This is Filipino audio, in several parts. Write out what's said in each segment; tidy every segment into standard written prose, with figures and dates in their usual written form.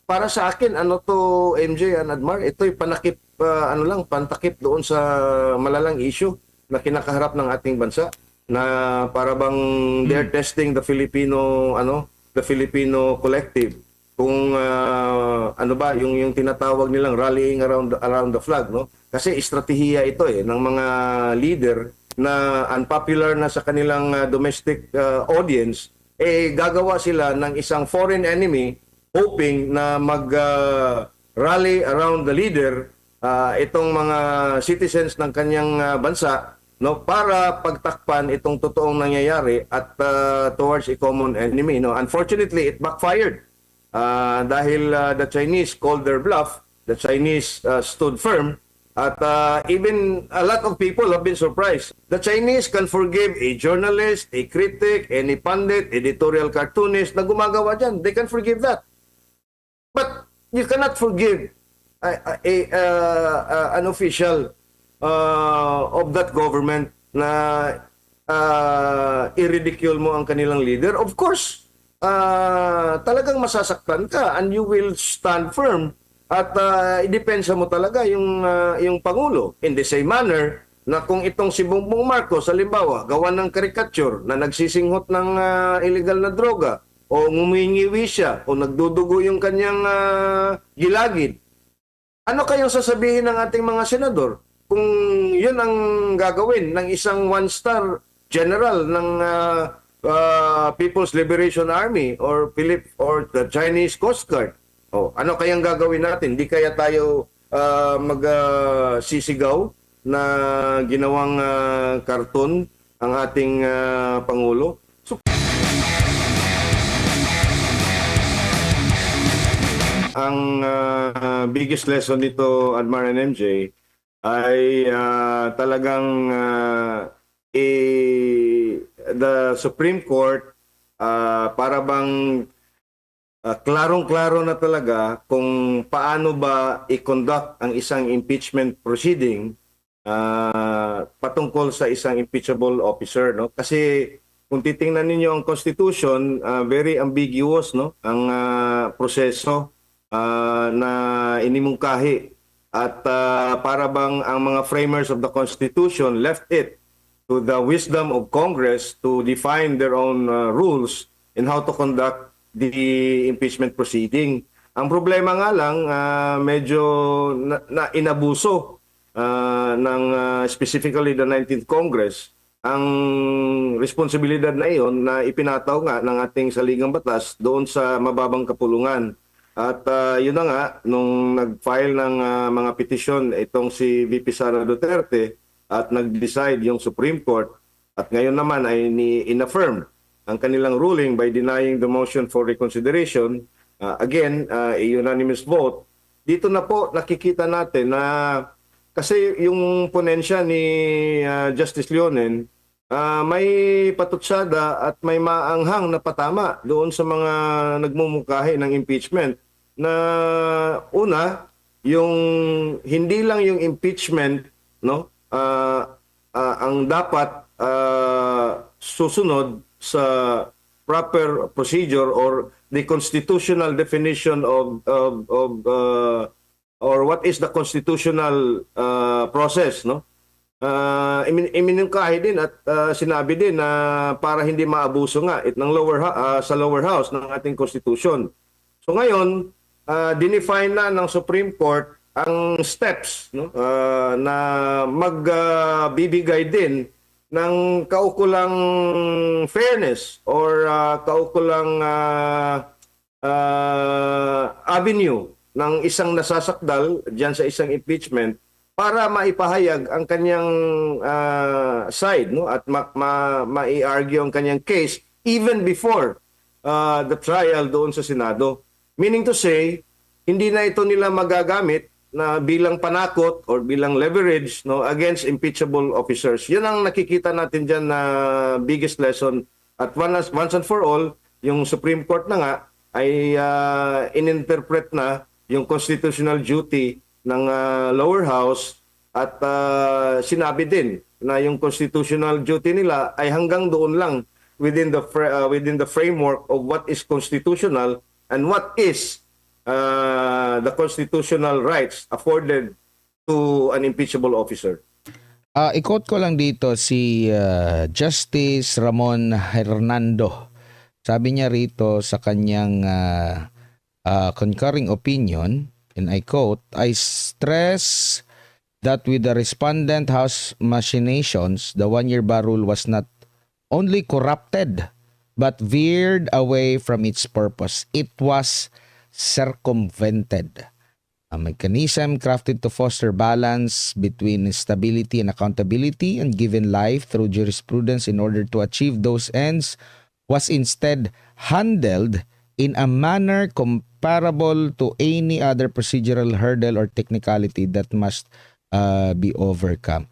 para sa akin, ano to, MJ and Admar, ito'y panakip, pantakip doon sa malalang issue na kinakaharap ng ating bansa na para bang they're testing the the Filipino collective kung ano ba yung tinatawag nilang rallying around the flag, no? Kasi estratehiya ito ng mga leader na unpopular na sa kanilang domestic audience, gagawa sila ng isang foreign enemy hoping na mag-rally around the leader, itong mga citizens ng kanyang bansa, no, para pagtakpan itong totoong nangyayari at towards a common enemy, no. Unfortunately, it backfired. Dahil the Chinese called their bluff, the Chinese stood firm, at even a lot of people have been surprised. The Chinese can forgive a journalist, a critic, any pundit, editorial cartoonist na gumagawa dyan. They can forgive that. But you cannot forgive an official of that government na i-ridicule mo ang kanilang leader. Of course, talagang masasaktan ka and you will stand firm at idepensa mo talaga yung Pangulo. In the same manner na kung itong si Bongbong Marcos, halimbawa, gawa ng caricature na nagsisinghot ng illegal na droga o ngumingiwi siya o nagdudugo yung kanyang gilagid, ano kayang sasabihin ng ating mga senador kung yun ang gagawin ng isang one-star general ng People's Liberation Army or the Chinese Coast Guard? Oh, ano kayang gagawin natin? Di kaya tayo magsisigaw na ginawang karton ang ating Pangulo? So, ang biggest lesson nito, Admar and MJ, ay talagang the Supreme Court para bang klarong-klaro na talaga kung paano ba i-conduct ang isang impeachment proceeding patungkol sa isang impeachable officer, no? Kasi kung titingnan ninyo ang Constitution, very ambiguous, no, ang proseso na inimungkahi at para bang ang mga framers of the Constitution left it to the wisdom of Congress to define their own rules in how to conduct the impeachment proceeding. Ang problema nga lang, medyo inabuso ng specifically the 19th Congress ang responsibilidad na iyon na ipinataw nga ng ating saligang batas doon sa mababang kapulungan. At yun na nga, nung nag-file ng mga petisyon itong si VP Sara Duterte at nag-decide yung Supreme Court at ngayon naman ay in-affirm ang kanilang ruling by denying the motion for reconsideration, again, a unanimous vote. Dito na po nakikita natin na kasi yung ponensya ni Justice Leonen, may patutsada at may maanghang na patama doon sa mga nagmumungkahi ng impeachment na una, yung hindi lang yung impeachment, no, ang dapat susunod sa proper procedure or the constitutional definition of or what is the constitutional process, no? Iminungkahi din at sinabi din na para hindi maabuso nga ng sa lower house ng ating constitution. So ngayon, dinefine na ng Supreme Court ang steps, no, na magbibigay din ng kaukulang fairness or kaukulang avenue ng isang nasasakdal diyan sa isang impeachment para maipahayag ang kanyang side, no, at mai-argue ang kanyang case even before the trial doon sa Senado. Meaning to say, hindi na ito nila magagamit na bilang panakot or bilang leverage, no, against impeachable officers. Yan ang nakikita natin dyan na biggest lesson. At once and for all, yung Supreme Court na nga ay ininterpret na yung constitutional duty ng lower house at sinabi din na yung constitutional duty nila ay hanggang doon lang within the framework of what is constitutional and what is the constitutional rights afforded to an impeachable officer. I-quote ko lang dito si Justice Ramon Hernando. Sabi niya rito sa kanyang concurring opinion, and I quote, "I stress that with the respondent House machinations, the one-year bar rule was not only corrupted but veered away from its purpose. It was circumvented. A mechanism crafted to foster balance between stability and accountability and given life through jurisprudence in order to achieve those ends was instead handled in a manner comparable to any other procedural hurdle or technicality that must be overcome."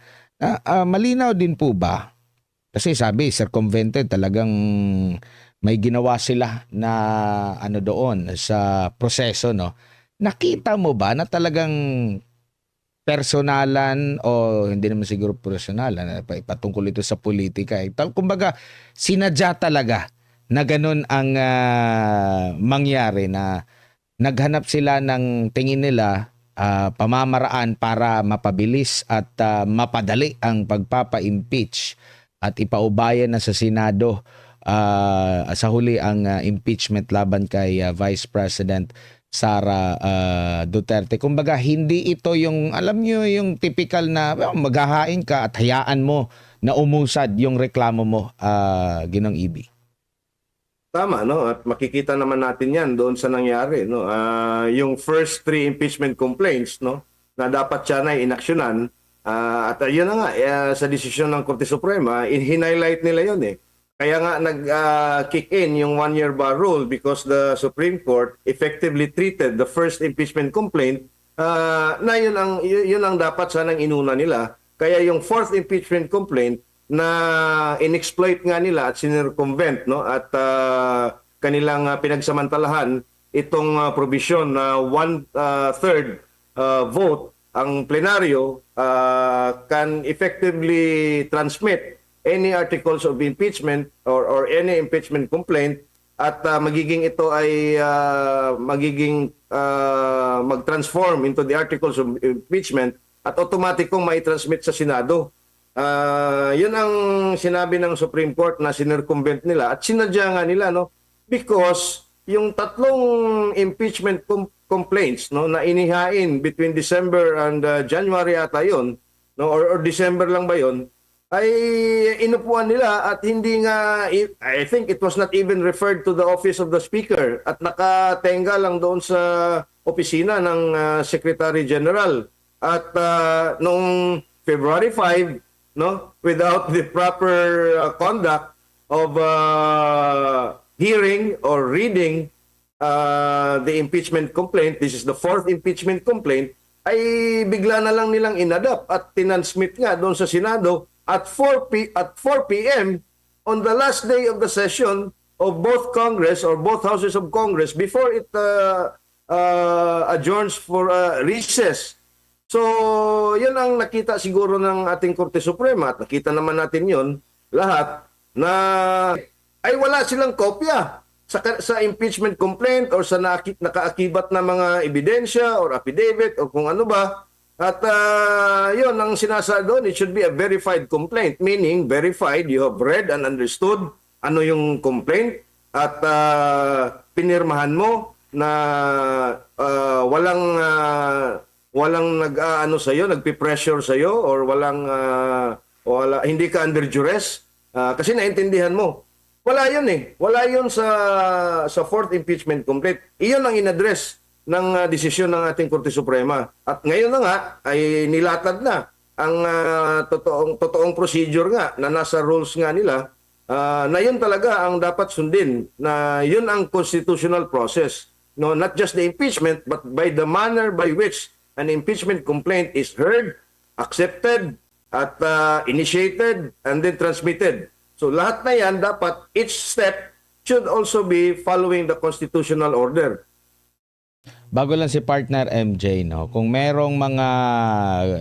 Malinaw din po ba? Kasi sabi, circumvented, talagang may ginawa sila na ano doon sa proseso, no? Nakita mo ba na talagang personalan o hindi naman siguro personalan, patungkol ito sa politika. Kumbaga, sinadya talaga na ganun ang mangyari, na naghanap sila ng tingin nila pamamaraan para mapabilis at mapadali ang pagpapa-impeach at ipaubayan na sa Senado sa huli ang impeachment laban kay Vice President Sara Duterte. Kumbaga, hindi ito yung, alam nyo, yung typical na maghahain ka at hayaan mo na umusad yung reklamo mo, Ginong Ibi. Tama, no? At makikita naman natin yan doon sa nangyari, no? Yung first 3 impeachment complaints, no? Na dapat siya na inaksyonan. At yun na nga, sa desisyon ng Korte Suprema, in-highlight nila yun eh. Kaya nga nag-kick in yung one-year bar rule because the Supreme Court effectively treated the first impeachment complaint na yun ang dapat sanang inuna nila. Kaya yung fourth impeachment complaint na inexploit nga nila at sinircumvent, no, at kanilang pinagsamantalahan itong provision na 1/3 vote ang plenaryo can effectively transmit any articles of impeachment or any impeachment complaint at magiging ito ay mag-transform into the articles of impeachment at automatikong mai-transmit sa Senado. Yun ang sinabi ng Supreme Court na sinircumvent nila at sinadya nga nila, no, because yung tatlong impeachment complaints, no, na inihain between December and January ata yun, no, or December lang ba yun, ay inupuan nila at hindi nga, I think it was not even referred to the office of the Speaker at nakatenga lang doon sa opisina ng Secretary General. At noong February 5, no, without the proper conduct of hearing or reading the impeachment complaint, this is the fourth impeachment complaint, ay bigla na lang nilang inadapt at tinansmit nga doon sa Senado at 4 p.m. on the last day of the session of both Congress or both houses of Congress before it adjourns for recess. So, yun ang nakita siguro ng ating Korte Suprema at nakita naman natin yun lahat na ay wala silang kopya sa impeachment complaint or sa nakaakibat na mga ebidensya or affidavit o kung ano ba. At yun ang sinasabi doon, it should be a verified complaint, meaning verified, you have read and understood ano yung complaint at pinirmahan mo na walang nag-ano sa iyo, nagpi-pressure sa iyo or hindi ka under duress kasi naintindihan mo. Wala 'yun eh. Wala 'yun sa fourth impeachment complaint. Iyon ang inaddress ng desisyon ng ating Korte Suprema. At ngayon na nga ay nilatag na ang totoong procedure nga na nasa rules nga nila na yun talaga ang dapat sundin, na yun ang constitutional process. No, not just the impeachment but by the manner by which an impeachment complaint is heard, accepted, at initiated, and then transmitted. So lahat na yan, dapat each step should also be following the constitutional order. Bago lang si partner MJ, no, kung merong mga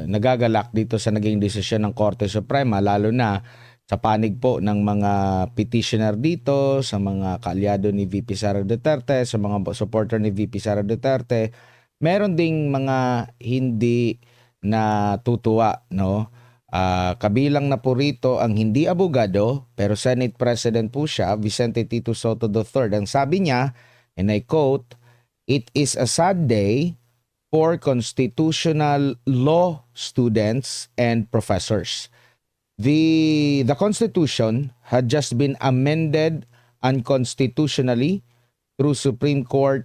nagagalak dito sa naging desisyon ng Korte Suprema, lalo na sa panig po ng mga petitioner dito, sa mga kaalyado ni VP Sara Duterte, sa mga supporter ni VP Sara Duterte, meron ding mga hindi natutuwa, no? Kabilang na po rito ang hindi abogado pero Senate President po siya, Vicente Tito Soto III. Ang sabi niya, and I quote, "It is a sad day for constitutional law students and professors. The Constitution had just been amended unconstitutionally through Supreme Court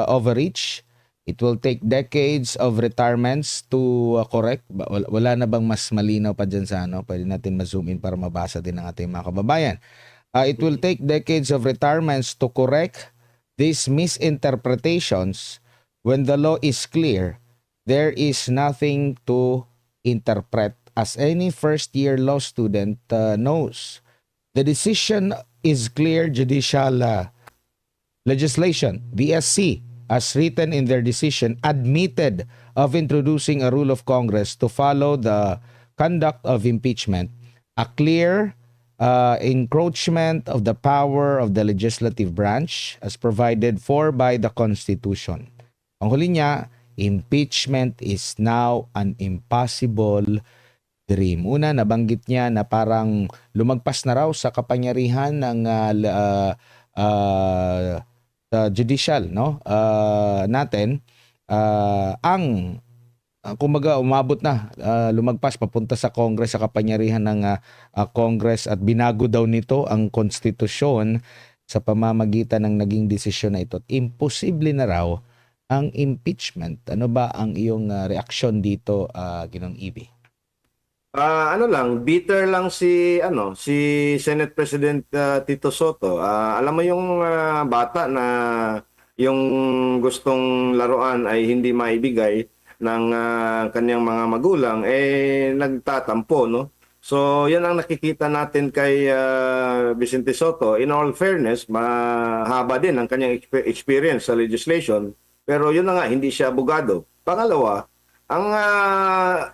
overreach. It will take decades of retirements to correct." Wala na bang mas malinaw pa dyan sa ano? Pwede natin ma-zoom in para mabasa din ng ating mga kababayan. It will take decades of retirements to correct these misinterpretations. When the law is clear, there is nothing to interpret, as any first-year law student knows. The decision is clear judicial legislation. VSC, as written in their decision, admitted of introducing a rule of Congress to follow the conduct of impeachment, a clear encroachment of the power of the legislative branch as provided for by the Constitution. Ang huli niya, impeachment is now an impossible dream. Una, nabanggit niya na parang lumagpas na raw sa kapangyarihan ng judicial, no? Natin ang kumbaga umabot na, lumagpas papunta sa Congress, sa kapangyarihan ng Congress, at binago daw nito ang konstitusyon sa pamamagitan ng naging desisyon na ito. At imposible na raw ang impeachment. Ano ba ang iyong reaksyon dito, Ginong Ibi? Ano lang, bitter lang si Senate President Tito Soto. Alam mo yung bata na yung gustong laruan ay hindi maibigay ng kanyang mga magulang, nagtatampo, no? So, yan ang nakikita natin kay Vicente Soto. In all fairness, mahaba din ang kanyang experience sa legislation. Pero yun na nga, hindi siya abogado. Pangalawa, ang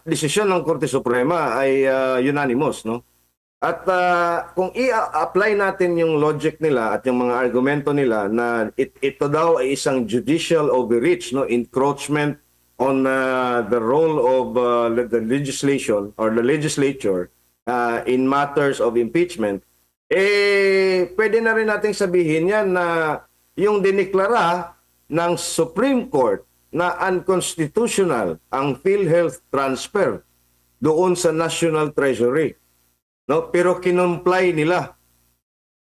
desisyon ng Korte Suprema ay unanimous, no? At kung i-apply natin yung logic nila at yung mga argumento nila na ito daw ay isang judicial overreach, no, encroachment on the role of the legislation or the legislature in matters of impeachment, pwede na rin nating sabihin yan na yung diniklara ng Supreme Court na unconstitutional ang PhilHealth transfer doon sa National Treasury, no? Pero kinomply nila.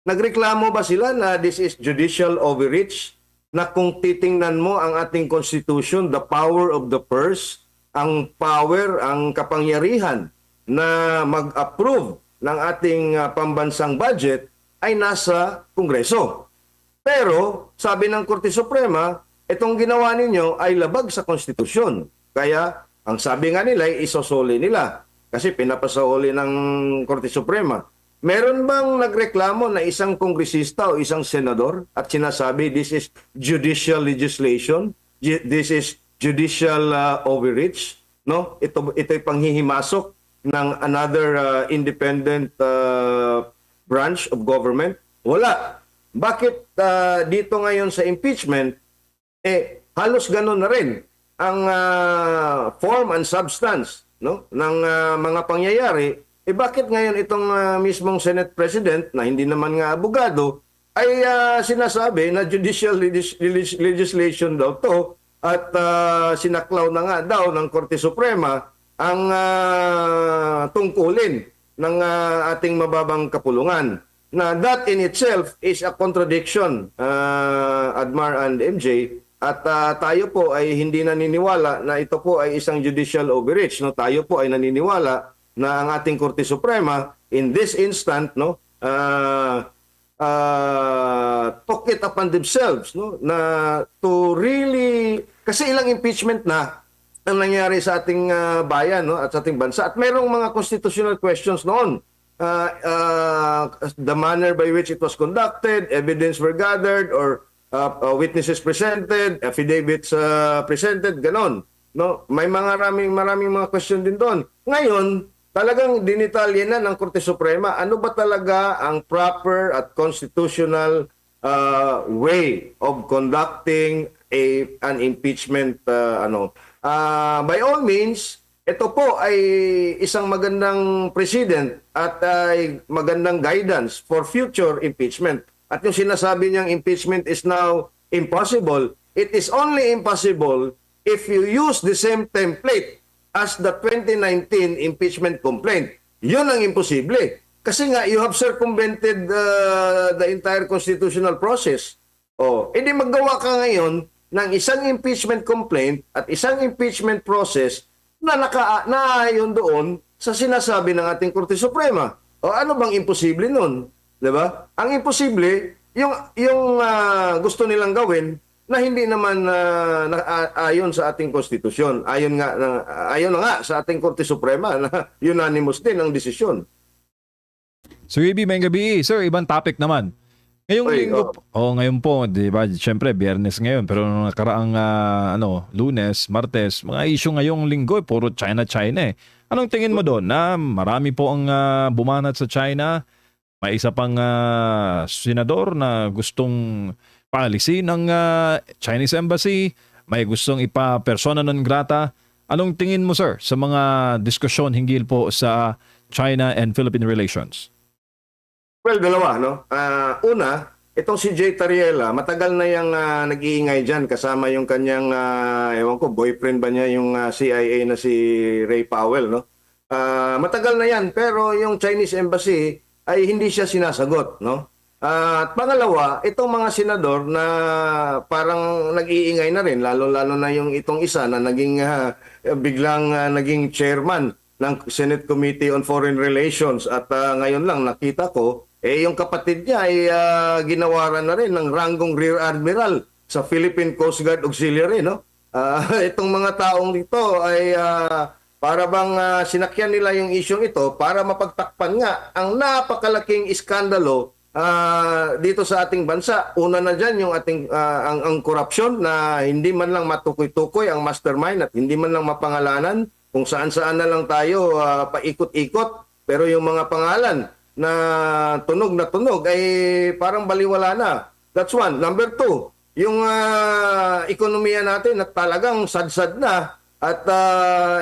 Nagreklamo ba sila na this is judicial overreach? Na kung titingnan mo ang ating Constitution, the power of the purse, ang power, ang kapangyarihan na mag-approve ng ating pambansang budget ay nasa Kongreso. Pero, sabi ng Korte Suprema, itong ginawa ninyo ay labag sa konstitusyon. Kaya, ang sabi nga nila ay isosoli nila. Kasi pinapasoli ng Korte Suprema. Meron bang nagreklamo na isang kongresista o isang senador at sinasabi this is judicial legislation, this is judicial overreach? No? Ito'y panghihimasok ng another independent branch of government? Wala. Bakit dito ngayon sa impeachment, halos ganun na rin ang form and substance, no, ng mga pangyayari. Bakit ngayon itong mismong Senate President na hindi naman nga abogado ay sinasabi na judicial legislation daw to at sinaklaw na nga daw ng Korte Suprema ang tungkulin ng ating mababang kapulungan. Na that in itself is a contradiction, Admar and MJ. At tayo po ay hindi naniniwala na ito po ay isang judicial overreach. No? Tayo po ay naniniwala na ang ating Korte Suprema in this instant, no, took it upon themselves, no, na to really, kasi ilang impeachment na ang nangyari sa ating bayan, no, at sa ating bansa, at merong mga constitutional questions noon. The manner by which it was conducted, evidence were gathered, or witnesses presented, affidavits presented, ganon. No, may maraming mga question din doon. Ngayon, talagang dinitalye na ng Korte Suprema ano ba talaga ang proper at constitutional way of conducting an impeachment by all means. Ito po ay isang magandang precedent at ay magandang guidance for future impeachment. At yung sinasabi niyang impeachment is now impossible, it is only impossible if you use the same template as the 2019 impeachment complaint. Yun ang imposible. Kasi nga, you have circumvented the entire constitutional process. Hindi maggawa ka ngayon ng isang impeachment complaint at isang impeachment process na naayon doon sa sinasabi ng ating Korte Suprema. Ano bang imposible nun? 'Di ba? Ang imposible, yung gusto nilang gawin na hindi naman ayon sa ating konstitusyon. Ayon na nga sa ating Korte Suprema na unanimous din ang desisyon. Sir AB, may gabi. Sir, ibang topic naman. Ngayong Oy, linggo, ngayon po, di ba, syempre, Biyernes ngayon, pero nung nakaraang Lunes, Martes, mga issue ngayong linggo, puro China eh. Anong tingin mo doon na marami po ang bumanat sa China, may isa pang senador na gustong paalisin ng Chinese Embassy, may gustong ipa-persona non grata. Anong tingin mo, sir, sa mga diskusyon hinggil po sa China and Philippine relations? Well, dalawa, no? Una, itong si Jay Tariela, matagal na yung nag-iingay dyan kasama yung kanyang, ewan ko, boyfriend ba niya yung CIA na si Ray Powell, no? Matagal na yan, pero yung Chinese Embassy ay hindi siya sinasagot, no? At pangalawa, itong mga senador na parang nag-iingay na rin, lalo-lalo na yung itong isa na naging biglang naging chairman ng Senate Committee on Foreign Relations at ngayon lang nakita ko yung kapatid niya ay ginawaran na rin ng ranggong Rear Admiral sa Philippine Coast Guard Auxiliary, no? Itong mga taong dito ay para bang sinakyan nila yung isyong ito para mapagtakpan nga ang napakalaking iskandalo dito sa ating bansa. Una na dyan yung ating ang korupsyon na hindi man lang matukoy-tukoy ang mastermind at hindi man lang mapangalanan, kung saan-saan na lang tayo paikot-ikot, pero yung mga pangalan na tunog ay parang baliwala na. That's one. Number two, yung ekonomiya natin na talagang sadsad na at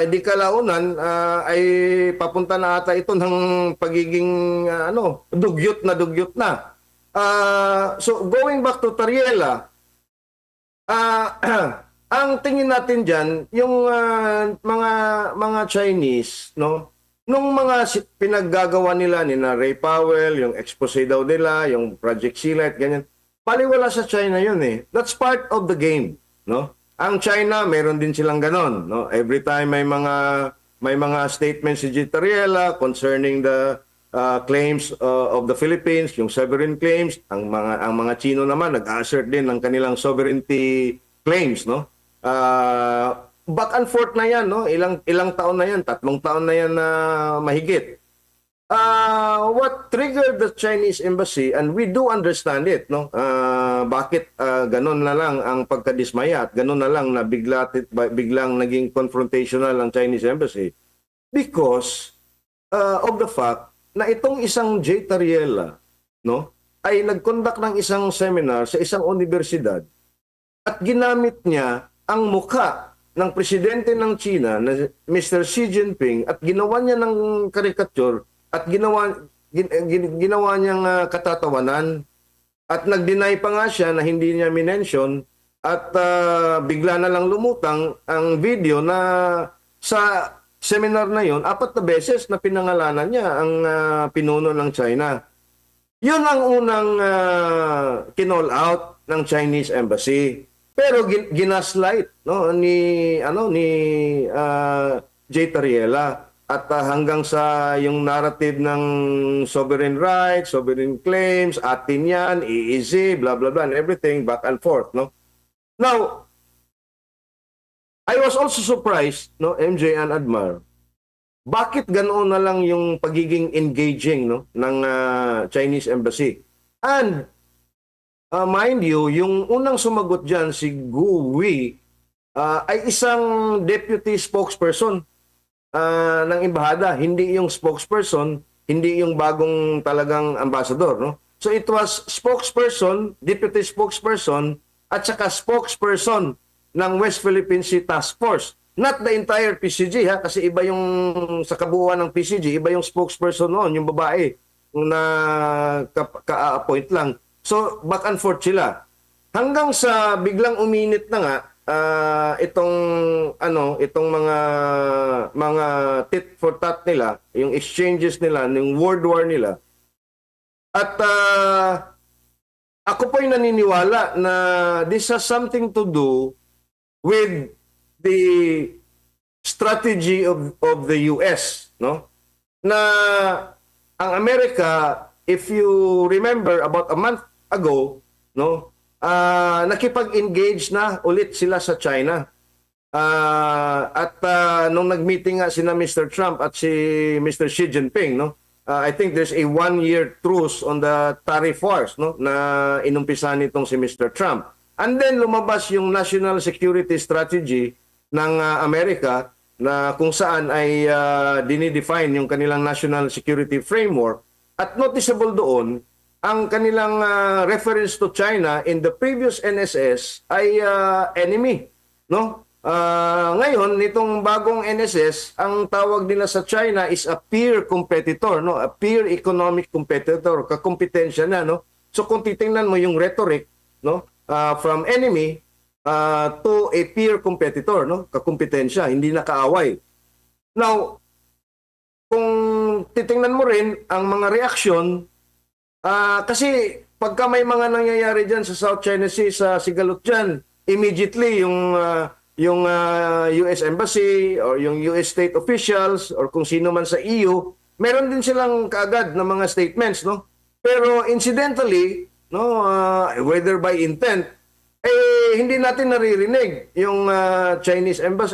di kalaunan ay papunta na ata ito ng pagiging dugyot na. So going back to Tariela, ang tingin natin diyan yung mga Chinese, no, nung mga pinaggagawa nila ni na Ray Powell, yung expose daw nila, yung Project Sealight, ganyan, paliwala sa China yun eh. That's part of the game, no? Ang China, meron din silang ganon, no? Every time may mga statements si Tariela concerning the claims of the Philippines, yung sovereign claims, ang mga Chino naman nag-assert din ng kanilang sovereignty claims, no? Back and forth na yan, no? Ilang taon na yan, 3 taon na yan na mahigit. What triggered the Chinese Embassy, and we do understand it, no? Bakit ganun na lang ang pagkadismaya at ganun na lang na biglang naging confrontational ang Chinese Embassy? Because of the fact na itong isang Jay Tariela, no, ay nag-conduct ng isang seminar sa isang universidad at ginamit niya ang mukha ng presidente ng China na Mr. Xi Jinping at ginawa niya ng caricature at ginawa niyang katatawanan at nag-deny pa nga siya na hindi niya minention at bigla na lang lumutang ang video na sa seminar na yon 4 na beses na pinangalanan niya ang pinuno ng China. Yun ang unang kinall out ng Chinese Embassy. Pero ginaslight, no, ni Jay Tariela at hanggang sa yung narrative ng sovereign rights, sovereign claims, atin yan, EEZ, blah blah blah, and everything back and forth, no. Now, I was also surprised, no, MJ and Admar, bakit ganoon na lang yung pagiging engaging, no, ng Chinese Embassy. And mind you, yung unang sumagot dyan, si Gu Wei, ay isang deputy spokesperson ng embahada, hindi yung spokesperson, hindi yung bagong talagang ambassador, no? So it was spokesperson, deputy spokesperson, at saka spokesperson ng West Philippine Sea Task Force. Not the entire PCG, ha, kasi iba yung sa kabuuan ng PCG, iba yung spokesperson noon, yung babae na ka-appoint lang. So back and forth sila. Hanggang sa biglang uminit na nga itong mga tit for tat nila, yung exchanges nila, yung word war nila. At ako po'y naniniwala na this has something to do with the strategy of the US, no? Na ang Amerika, if you remember about a month ago, no, nakipag-engage na ulit sila sa China. Nung nag-meeting nga sina Mr. Trump at si Mr. Xi Jinping, no, I think there's a 1-year truce on the tariff wars, no, na inumpisa nitong si Mr. Trump. And then lumabas yung national security strategy ng Amerika na kung saan ay dinidefine yung kanilang national security framework, at noticeable doon ang kanilang reference to China in the previous NSS ay enemy, no? Ngayon, nitong bagong NSS, ang tawag nila sa China is a peer competitor, no? A peer economic competitor, kakompetensya na, no? So kung titingnan mo yung rhetoric, no? From enemy to a peer competitor, no? Kakompetensya, hindi na kaaway. Now, kung titingnan mo rin ang mga reaksyon, kasi pagka may mga nangyayari dyan sa South China Sea, sa Sigalot dyan, immediately yung US Embassy or yung US state officials or kung sino man sa EU, meron din silang kaagad na mga statements, no? Pero incidentally, no, whether by intent, hindi natin naririnig yung Chinese Embassy,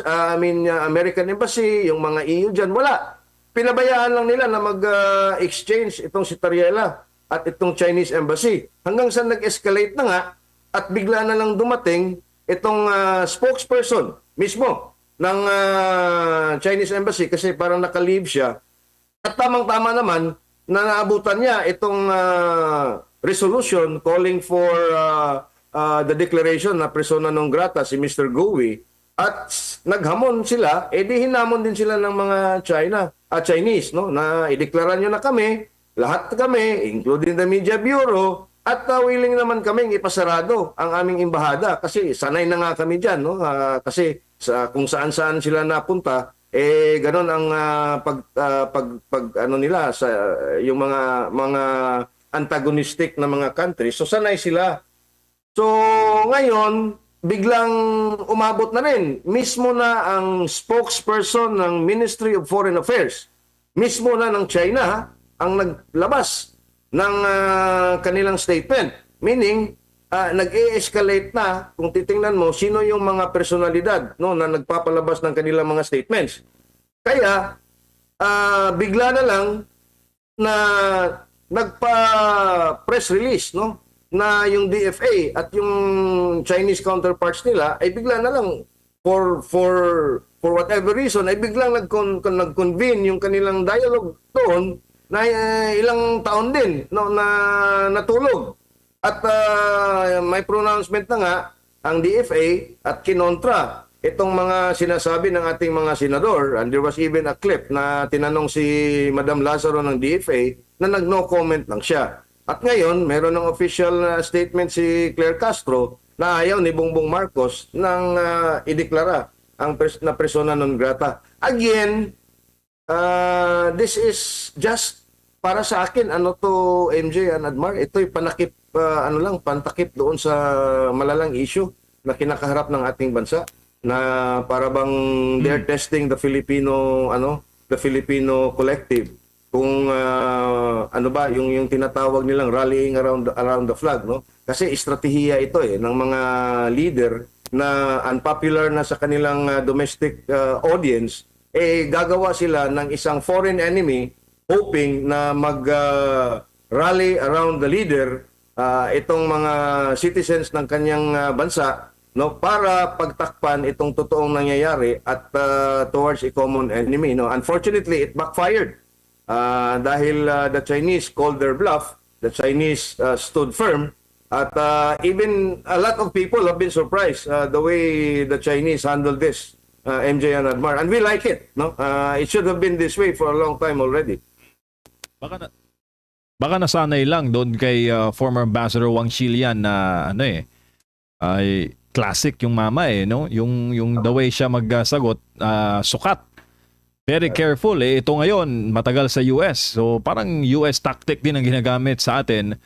American Embassy, yung mga EU dyan, wala. Pinabayaan lang nila na mag-exchange itong si Tariela at itong Chinese Embassy. Hanggang sa nag-escalate na nga at bigla na lang dumating itong spokesperson mismo ng Chinese Embassy kasi parang naka-leave siya. At tamang-tama naman na naabutan niya itong resolution calling for the declaration na persona non grata si Mr. Gowi, at naghamon sila, di hinamon din sila ng mga Chinese, no, na ideklara nyo na kami, lahat kami, including the Media Bureau, at willing naman kaming ipasarado ang aming embahada kasi sanay na nga kami dyan, no? Kasi kung saan-saan sila napunta, ganon ang ano nila sa yung mga antagonistic na mga countries. So sanay sila. So ngayon, biglang umabot na rin. Mismo na ang spokesperson ng Ministry of Foreign Affairs, mismo na ng China, ang naglabas ng kanilang statement. Meaning, nag-e-escalate na, kung titingnan mo, sino yung mga personalidad, no, na nagpapalabas ng kanilang mga statements. Kaya, bigla na lang na nagpa-press release, no, na yung DFA at yung Chinese counterparts nila ay bigla na lang for whatever reason ay biglang nag-convene yung kanilang dialogue doon na ilang taon din, no, na natulog. At may pronouncement na nga ang DFA at kinontra itong mga sinasabi ng ating mga senador. And there was even a clip na tinanong si Madam Lazaro ng DFA na nag-no comment lang siya. At ngayon, meron ng official statement si Claire Castro na ayaw ni Bongbong Marcos nang ideklara ang na persona non grata. Again, this is just para sa akin, ano to, MJ and Admar, ito'y panakip, pantakip doon sa malalang issue na kinakaharap ng ating bansa na para bang they're testing the Filipino collective. Kung ano ba yung tinatawag nilang rallying around the flag, no? Kasi estratehiya ito ng mga leader na unpopular na sa kanilang domestic audience, gagawa sila ng isang foreign enemy hoping na rally around the leader itong mga citizens ng kanyang bansa no, para pagtakpan itong totoong nangyayari at towards a common enemy, no. Unfortunately, it backfired. Dahil the Chinese called their bluff, the Chinese stood firm, at even a lot of people have been surprised the way the Chinese handled this, MJ and Admar, and we like it, no. It should have been this way for a long time already. Baka nasanay lang doon kay former Ambassador Wang Xilian na ano ay classic yung mama no, yung the way siya magsagot, sukat. Very careful ito ngayon matagal sa US. So parang US tactic din ang ginagamit sa atin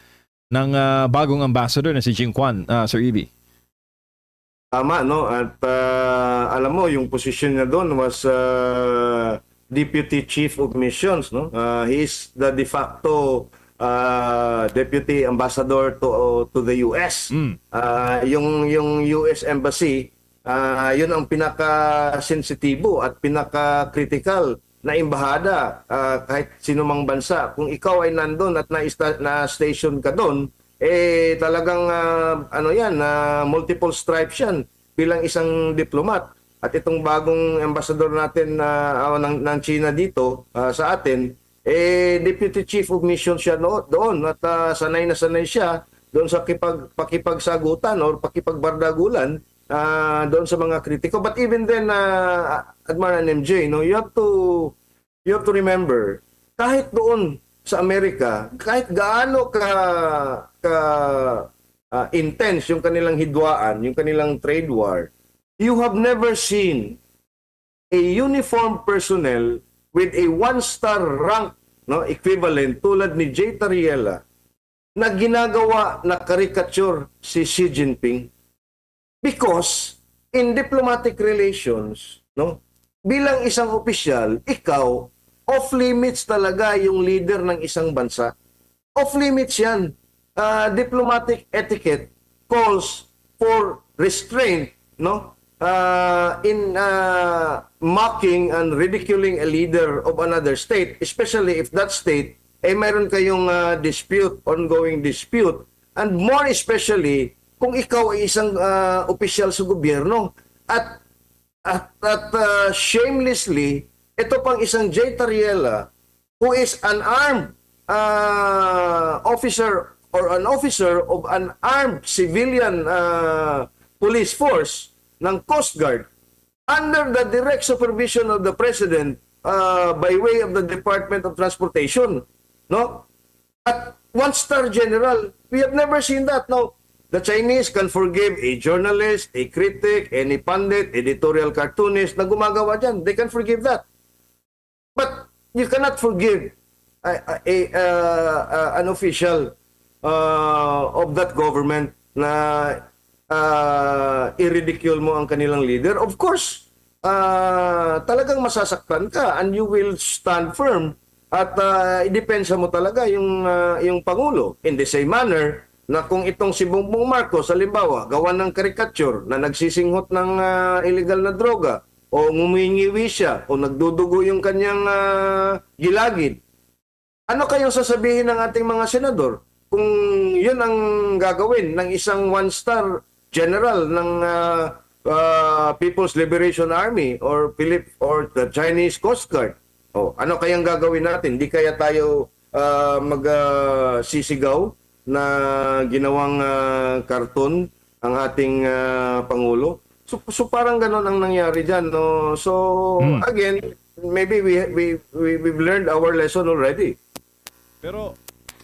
ng bagong ambassador na si Jing Quan, Sir Evie. Tama, no, at alam mo yung posisyon niya doon was Deputy Chief of Missions, no. He is the de facto Deputy Ambassador to the US. Yung US Embassy, yun ang pinaka-sensitibo at pinaka-critical na embahada kahit sino mang bansa. Kung ikaw ay nandun at na-station ka doon, talagang multiple stripes yan bilang isang diplomat. At itong bagong ambassador natin ng China dito sa atin, Deputy Chief of Mission siya doon at sanay na sanay siya doon sa pakipagsagutan or pakipagbardagulan doon sa mga kritiko. But even then, Admiral MJ, no, you have to remember, kahit doon sa Amerika, kahit gaano intense yung kanilang hidwaan, yung kanilang trade war, you have never seen a uniformed personnel with a one-star rank, no, equivalent tulad ni Jay Tariela na ginagawa na caricature si Xi Jinping. Because in diplomatic relations, no, bilang isang opisyal, ikaw off limits talaga yung leader ng isang bansa. Off limits 'yan. Diplomatic etiquette calls for restraint, no? In mocking and ridiculing a leader of another state, especially if that state mayroon kayong ongoing dispute, and more especially kung ikaw ay isang opisyal sa gobyerno at shamelessly ito pang isang Jay Tariela who is an armed officer or an officer of an armed civilian police force ng Coast Guard under the direct supervision of the President by way of the Department of Transportation, no? At one-star general, we have never seen that. Now, the Chinese can forgive a journalist, a critic, any pundit, editorial cartoonist na gumagawa dyan. They can forgive that. But you cannot forgive an official of that government na i-ridicule mo ang kanilang leader. Of course, talagang masasaktan ka and you will stand firm at idepensa mo talaga yung Pangulo. In the same manner na kung itong si Bongbong Marcos, halimbawa, gawa ng caricature na nagsisinghot ng illegal na droga o ngumingiwi siya o nagdudugo yung kanyang gilagid, ano kayang sasabihin ng ating mga senador kung yun ang gagawin ng isang one-star general ng People's Liberation Army or the Chinese Coast Guard? Ano kayang gagawin natin? Di kaya tayo magsisigaw na ginawang karton ang ating Pangulo? So parang ganon ang nangyari dyan, no? So again, maybe we've learned our lesson already.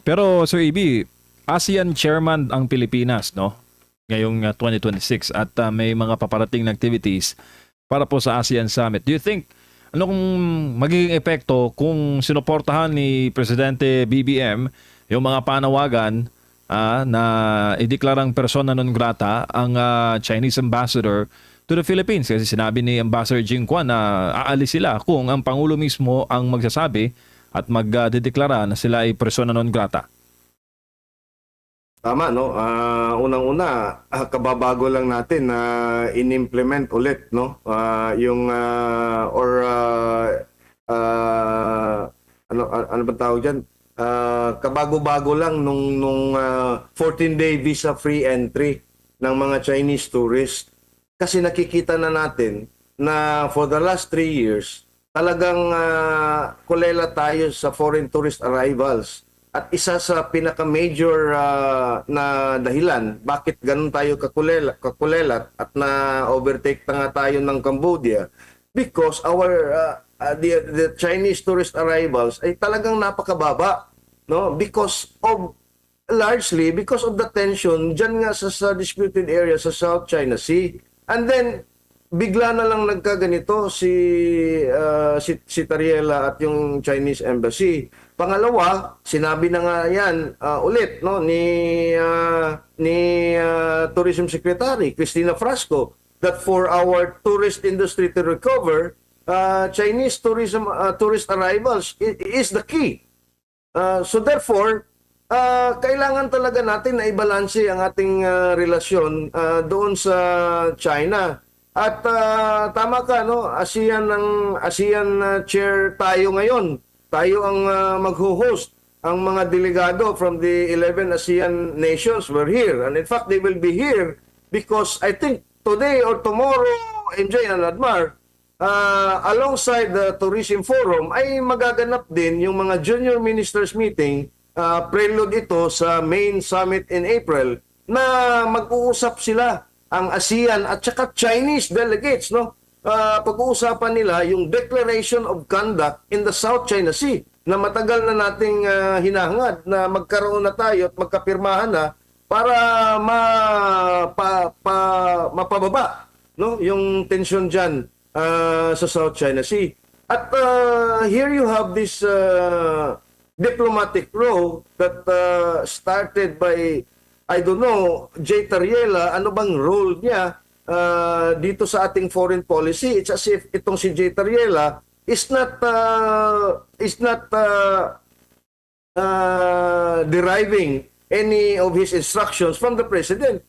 Pero Sir EB, ASEAN chairman ang Pilipinas, no? Ngayong 2026 at may mga paparating na activities para po sa ASEAN Summit. Do you think ano kung magiging epekto kung sinuportahan ni Presidente BBM yung mga panawagan na ideklarang persona non grata ang Chinese ambassador to the Philippines? Kasi sinabi ni Ambassador Jing Quan na aalis sila kung ang Pangulo mismo ang magsasabi at magdedeklara na sila ay persona non grata. Tama, no? Unang-una, kababago lang natin na in-implement ulit, no? Ano ba tawag dyan? Kabago-bago lang nung 14-day visa-free entry ng mga Chinese tourists. kasi nakikita na natin na for the last 3 years, talagang kulela tayo sa foreign tourist arrivals. At isa sa pinaka-major na dahilan bakit ganun tayo kakulelat at na-overtake na nga tayo ng Cambodia because the Chinese tourist arrivals ay talagang napakababa, no? Largely because of the tension dyan nga sa disputed area sa South China Sea. And then bigla na lang nagkaganito si Tariela at yung Chinese embassy. Pangalawa, sinabi na nga yan ulit no ni Tourism Secretary Cristina Frasco that for our tourist industry to recover, Chinese tourist arrivals is the key. So therefore, kailangan talaga natin na ibalanse ang ating relasyon doon sa China. At tama ka, no? ASEAN chair tayo ngayon. Tayo ang magho-host. Ang mga delegado from the 11 ASEAN nations were here. And in fact, they will be here because I think today or tomorrow, MJ and Admar, alongside the Tourism Forum, ay magaganap din yung mga junior ministers meeting, prelude ito sa main summit in April, na mag-uusap sila ang ASEAN at saka Chinese delegates, no? Pag-uusapan nila yung Declaration of Conduct in the South China Sea na matagal na nating hinahangad na magkaroon na tayo at magkapirmahan na para mapababa, no? Yung tension dyan sa South China Sea. At here you have this diplomatic row that started by, I don't know, Jay Tariela, ano bang role niya dito sa ating foreign policy? It's as if itong si Jay Tariela is not deriving any of his instructions from the president.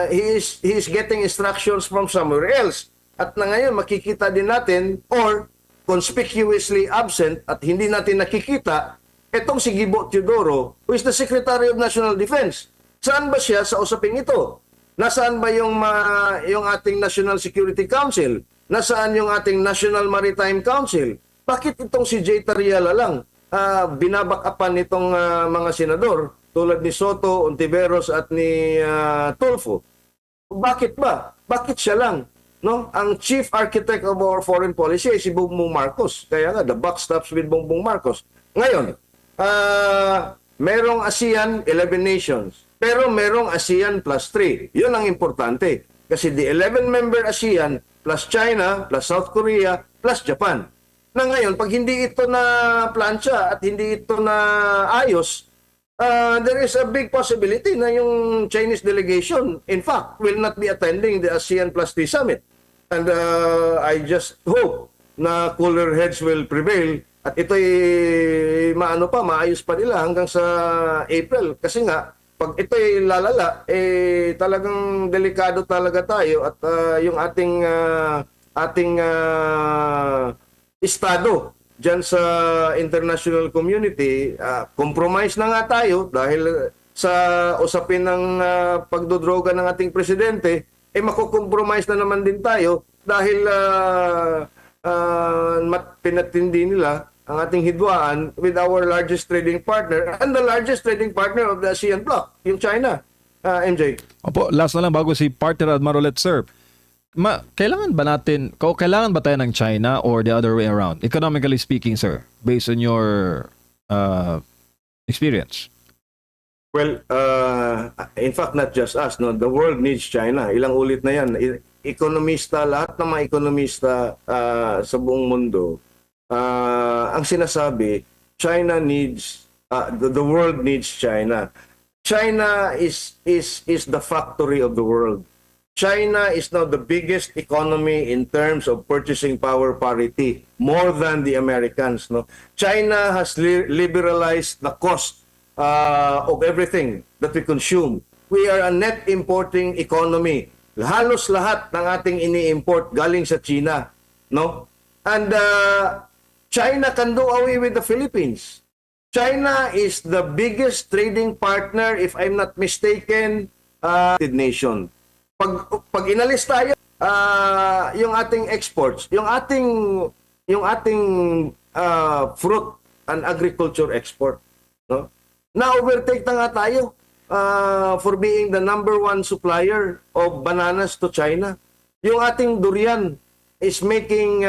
He is getting instructions from somewhere else. At na ngayon makikita din natin or conspicuously absent at hindi natin nakikita itong si Gibo Teodoro, who is the Secretary of National Defense. Saan ba siya sa usaping ito? Nasaan ba yung ating National Security Council? Nasaan yung ating National Maritime Council? Bakit itong si Jay Tariela lang binabakapan nitong mga senador tulad ni Soto, Ontiveros at ni Tulfo? Bakit ba? Bakit siya lang? No? Ang chief architect of our foreign policy ay si Bongbong Marcos. Kaya nga, the buck stops with Bongbong Marcos. Ngayon, merong ASEAN 11 nations. Pero merong ASEAN plus 3. Yun ang importante. Kasi the 11-member ASEAN plus China, plus South Korea, plus Japan. Na ngayon, pag hindi ito na plancha at hindi ito na ayos, there is a big possibility na yung Chinese delegation, in fact, will not be attending the ASEAN plus 3 summit. And I just hope na cooler heads will prevail at ito'y maayos pa nila hanggang sa April. Kasi nga, pag ito'y lalala, talagang delikado talaga tayo at yung ating estado dyan sa international community, compromise na nga tayo dahil sa usapin ng pagdodroga ng ating presidente, makukompromise na naman din tayo dahil pinatindi nila ang ating hidwaan with our largest trading partner and the largest trading partner of the ASEAN bloc, yung China. MJ. Opo, last na lang bago si partner Admiral ulit, sir. Kailangan ba tayo ng China or the other way around? Economically speaking, sir, based on your experience. Well, in fact, not just us, no. The world needs China. Ilang ulit na yan. Ekonomista, lahat ng mga ekonomista sa buong mundo, ang sinasabi, China needs, the world needs China. China is the factory of the world. China is now the biggest economy in terms of purchasing power parity, more than the Americans. No, China has liberalized the cost of everything that we consume. We are a net importing economy. Halos lahat ng ating ini-import galing sa China, no? And China can do away with the Philippines. China is the biggest trading partner, if I'm not mistaken, nation. Pag inalis tayo, yung ating exports, yung ating fruit and agriculture export, no? Na-overtake na nga tayo for being the number one supplier of bananas to China. Yung ating durian is making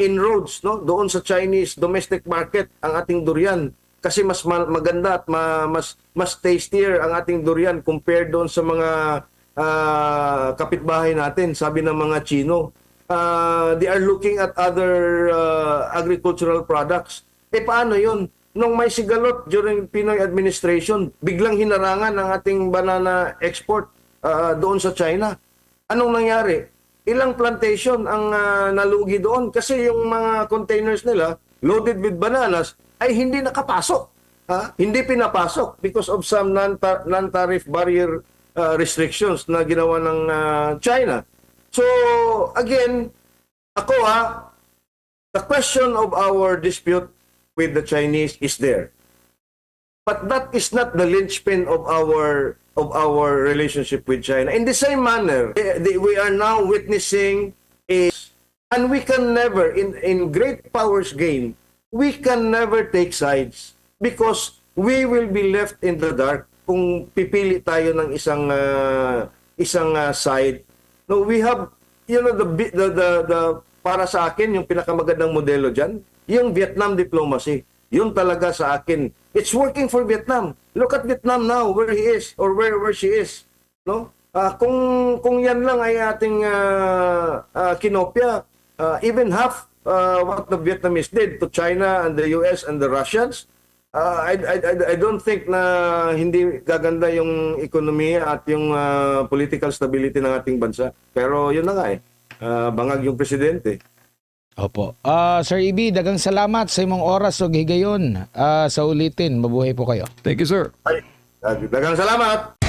inroads, no, doon sa Chinese domestic market ang ating durian kasi mas maganda at mas tastier ang ating durian compared doon sa mga kapitbahay natin, sabi ng mga Chino. They are looking at other agricultural products. Paano yun? Nung may sigalot during Pinoy administration, biglang hinarangan ang ating banana export doon sa China. Anong nangyari? Ilang plantation ang nalugi doon kasi yung mga containers nila loaded with bananas ay hindi nakapasok. Hindi pinapasok because of some non-tariff barrier restrictions na ginawa ng China. So, again, the question of our dispute with the Chinese is there. But that is not the linchpin of our relationship with China. In the same manner, we are now witnessing and we can never, in great powers game, we can never take sides because we will be left in the dark kung pipili tayo ng isang side. No, we have, the para sa akin yung pinakamagandang modelo diyan, yung Vietnam diplomacy. Yun talaga sa akin. It's working for Vietnam. Look at Vietnam now, where he is or where she is. No? Kung yan lang ay ating kinopya, even half what the Vietnamese did to China and the US and the Russians, I don't think na hindi gaganda yung ekonomiya at yung political stability ng ating bansa. Pero yun na nga bangag yung presidente. Opo. Sir EB, dagang salamat sa imong oras o higayon. Sa ulitin, mabuhay po kayo. Thank you, sir. Ay, dagang salamat.